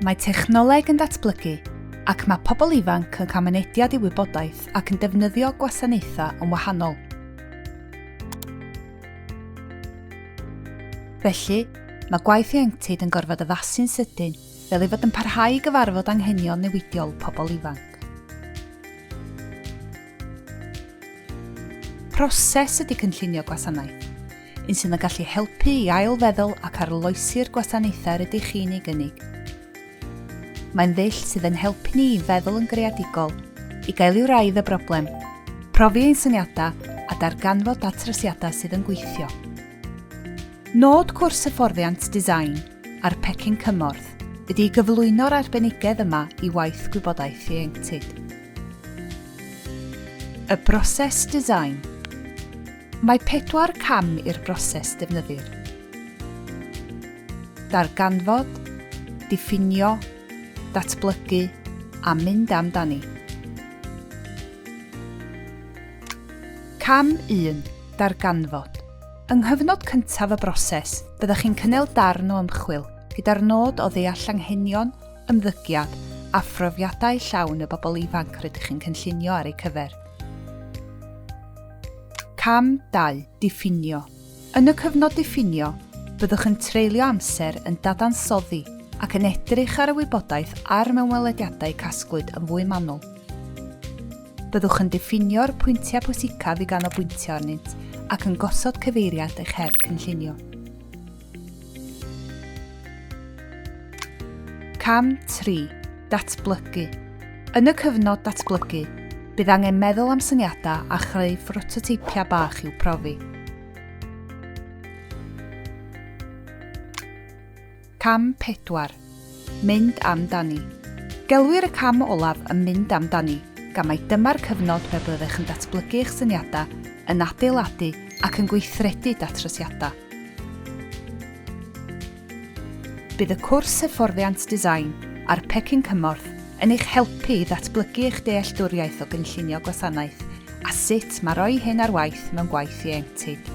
Mae technoleg yn datblygu ac mae pobl ifanc yn cael mynediad i wybodaeth ac yn defnyddio gwasanaethau yn wahanol. Felly, mae gwaith Ieuenctid yn gorfod addasu'n sydyn fel ei fod yn parhau i gyfarfod anghenion newidiol pobl ifanc. Proses ydy cynllunio gwasanaeth, un sy'n gallu helpu i ailfeddwl ac arloesi'r gwasanaethau rydych chi'n ei gynnig. Mae'n ddull sydd yn helpu ni i feddwl yn greadigol, i gael i'w raidd y broblem, profi ein syniadau a darganfod datrysiadau sydd yn gweithio. Nod cwrs hyfforddiant DesYIng a'r pecyn cymorth ydy i gyflwyno'r arbenigedd yma i waith Gwybodaeth Ieuenctid. Y broses DesYIng. Mae 4 cam i'r broses defnyddir. Darganfod, diffinio, datblygu a mynd amdani. Cam 1. Darganfod. Yng nghyfnod cyntaf y broses, byddwch chi'n cynnal darn o ymchwil gyda'r nod o ddeall anghenion, ymddygiad a phrofiadau llawn y bobl ifanc rydych chi'n cynllunio ar eu cyfer. Cam 2. Diffinio. Yn y cyfnod diffinio, byddwch yn treulio amser yn dadansoddi ac yn edrych ar y wybodaeth a'r mewnwelediadau casglwyd yn fwy manwl. Byddwch yn diffinio'r pwyntiau pwysicaf i ganolbwyntio arnynt ac yn gosod cyfeiriad eich her cynllunio. Cam 3. Datblygu. Yn y cyfnod datblygu, bydd angen meddwl am syniadau a chreu phrototeipia bach i'w profi. Cam 4. Mynd amdani. Gelwir y cam olaf yn mynd amdani, gan mai dyma'r cyfnod pe byddech yn datblygu eich syniadau, yn adeiladu ac yn gweithredu datrysiadau. Bydd y cwrs hyfforddiant DesYIng a'r pecyn cymorth yn eich helpu i ddatblygu eich dealltwriaeth o gynllunio gwasanaeth a sut mae rhoi hyn ar waith mewn gwaith Ieuenctid.